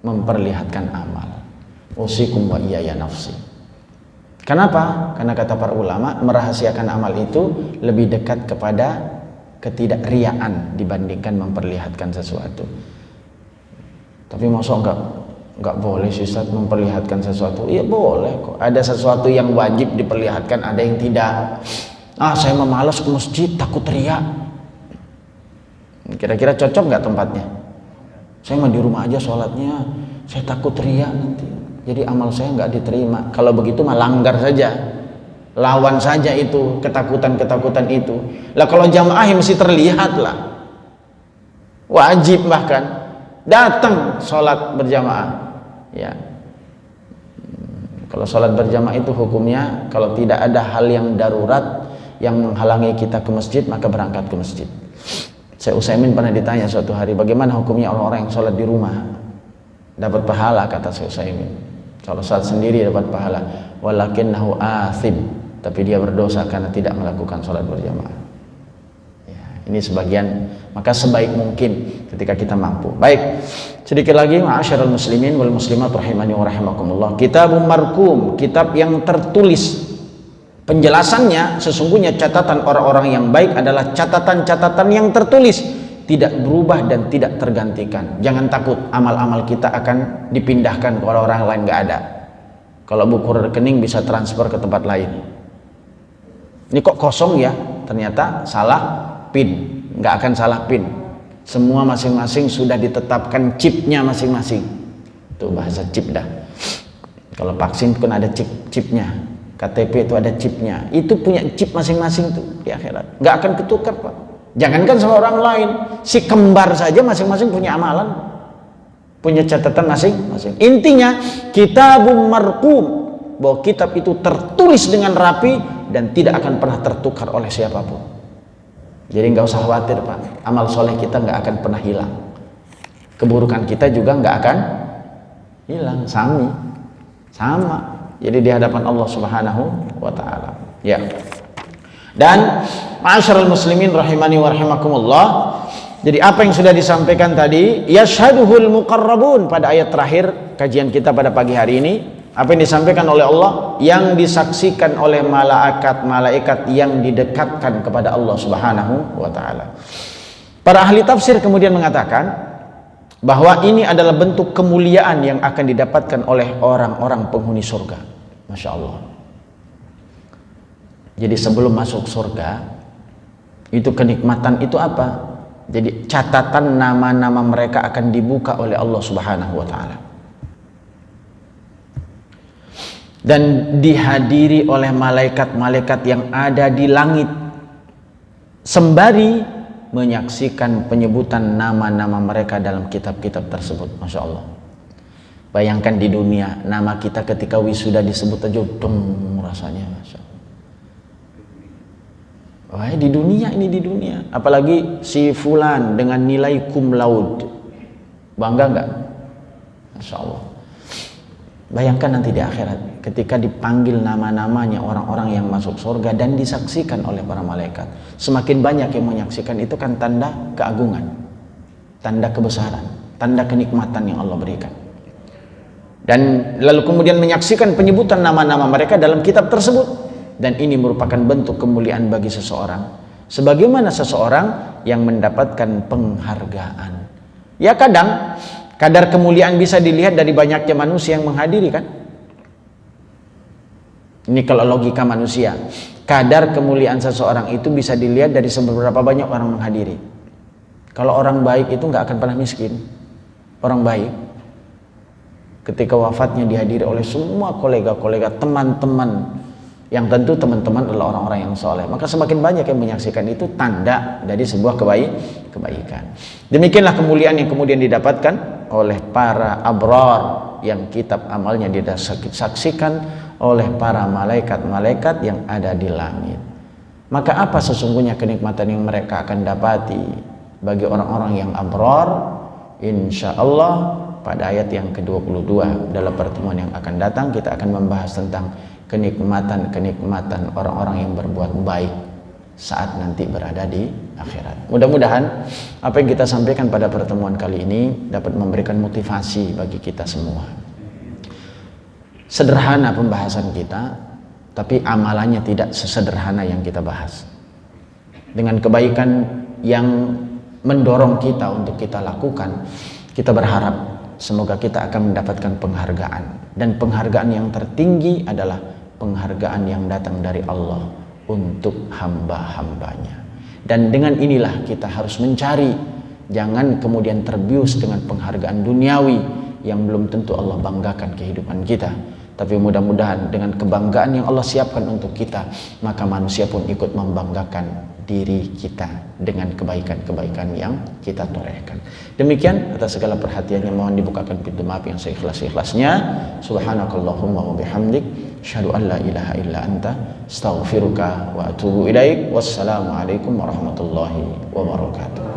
memperlihatkan amal. Usikum wa iyaya nafsi. Kenapa? Karena kata para ulama, merahasiakan amal itu lebih dekat kepada ketidakriaan dibandingkan memperlihatkan sesuatu. Tapi maksud nggak boleh sih Ustaz memperlihatkan sesuatu? Iya boleh kok. Ada sesuatu yang wajib diperlihatkan, ada yang tidak. Saya memalas ke masjid takut riak. Kira-kira cocok nggak tempatnya? Saya mah di rumah aja sholatnya, saya takut riya nanti, jadi amal saya nggak diterima. Kalau begitu mah langgar saja, lawan saja itu ketakutan itu. Lah kalau jamaah yang mesti terlihat lah, wajib bahkan datang sholat berjamaah. Ya, kalau sholat berjamaah itu hukumnya kalau tidak ada hal yang darurat yang menghalangi kita ke masjid, maka berangkat ke masjid. Syekh Utsaimin pernah ditanya suatu hari, bagaimana hukumnya orang-orang yang sholat di rumah? Dapat pahala, kata Syekh Utsaimin. Kalau sholat sendiri dapat pahala, walakinnahu athim, tapi dia berdosa karena tidak melakukan sholat berjamaah. Ya, ini sebagian, maka sebaik mungkin ketika kita mampu. Baik, sedikit lagi, ma'asyiral muslimin wal muslimat rahimani wa rahimakumullah. Kitabun marqum, kitab yang tertulis. Penjelasannya, sesungguhnya catatan orang-orang yang baik adalah catatan-catatan yang tertulis, tidak berubah dan tidak tergantikan. Jangan takut amal-amal kita akan dipindahkan ke orang-orang lain, nggak ada. Kalau buku rekening bisa transfer ke tempat lain. Ini kok kosong ya? Ternyata salah PIN. Nggak akan salah PIN. Semua masing-masing sudah ditetapkan chipnya masing-masing. Itu bahasa chip dah. Kalau vaksin pun ada chipnya. KTP itu ada chipnya, itu punya chip masing-masing tuh di akhirat, nggak akan ketukar Pak. Jangankan sama orang lain, si kembar saja masing-masing punya amalan, punya catatan masing-masing. Intinya kitabun marqum, bahwa kitab itu tertulis dengan rapi dan tidak akan pernah tertukar oleh siapapun. Jadi nggak usah khawatir Pak, amal soleh kita nggak akan pernah hilang, keburukan kita juga nggak akan hilang, sama. Jadi di hadapan Allah Subhanahu wa taala. Ya. Dan ma'asyiral muslimin rahimani wa rahimakumullah. Jadi apa yang sudah disampaikan tadi, yashhaduhul muqarrabun pada ayat terakhir kajian kita pada pagi hari ini, apa yang disampaikan oleh Allah yang disaksikan oleh malaikat yang didekatkan kepada Allah Subhanahu wa taala. Para ahli tafsir kemudian mengatakan bahwa ini adalah bentuk kemuliaan yang akan didapatkan oleh orang-orang penghuni surga. Masya Allah. Jadi sebelum masuk surga, itu kenikmatan itu apa? Jadi catatan nama-nama mereka akan dibuka oleh Allah Subhanahu wa taala. Dan dihadiri oleh malaikat-malaikat yang ada di langit, sembari menyaksikan penyebutan nama-nama mereka dalam kitab-kitab tersebut. Masya Allah. Bayangkan di dunia, nama kita ketika wisuda disebut aja dong rasanya, Masya Allah. Wah, di dunia, ini di dunia. Apalagi si fulan dengan nilai cum laude. Bangga nggak? Masya Allah. Bayangkan nanti di akhirat, ketika dipanggil nama-namanya orang-orang yang masuk surga dan disaksikan oleh para malaikat. Semakin banyak yang menyaksikan, itu kan tanda keagungan, tanda kebesaran, tanda kenikmatan yang Allah berikan. Dan lalu kemudian menyaksikan penyebutan nama-nama mereka dalam kitab tersebut, dan ini merupakan bentuk kemuliaan bagi seseorang, sebagaimana seseorang yang mendapatkan penghargaan. Ya kadang Kadar kemuliaan bisa dilihat dari banyaknya manusia yang menghadiri kan? Ini kalau logika manusia. Kadar kemuliaan seseorang itu bisa dilihat dari seberapa banyak orang menghadiri. Kalau orang baik itu nggak akan pernah miskin. Orang baik ketika wafatnya dihadiri oleh semua kolega-kolega, teman-teman, yang tentu teman-teman adalah orang-orang yang soleh, maka semakin banyak yang menyaksikan, itu tanda dari sebuah kebaikan. Demikianlah kemuliaan yang kemudian didapatkan oleh para abrar yang kitab amalnya disaksikan oleh para malaikat-malaikat yang ada di langit. Maka apa sesungguhnya kenikmatan yang mereka akan dapati bagi orang-orang yang abrar? Insya Allah pada ayat yang ke-22 dalam pertemuan yang akan datang kita akan membahas tentang kenikmatan orang-orang yang berbuat baik saat nanti berada di akhirat. Mudah-mudahan apa yang kita sampaikan pada pertemuan kali ini dapat memberikan motivasi bagi kita semua. Sederhana pembahasan kita, tapi amalannya tidak sesederhana yang kita bahas. Dengan kebaikan yang mendorong kita untuk kita lakukan, kita berharap semoga kita akan mendapatkan penghargaan, dan penghargaan yang tertinggi adalah penghargaan yang datang dari Allah untuk hamba-hambanya. Dan dengan inilah kita harus mencari, jangan kemudian terbius dengan penghargaan duniawi yang belum tentu Allah banggakan kehidupan kita. Tapi mudah-mudahan dengan kebanggaan yang Allah siapkan untuk kita, maka manusia pun ikut membanggakan diri kita dengan kebaikan-kebaikan yang kita torehkan. Demikian, atas segala perhatiannya mohon dibukakan pintu maaf yang seikhlas-ikhlasnya. Subhanakallahumma wa bihamdik, asyhadu an la ilaha illa anta, astaghfiruka wa atubu ilaik. Wassalamualaikum warahmatullahi wabarakatuh.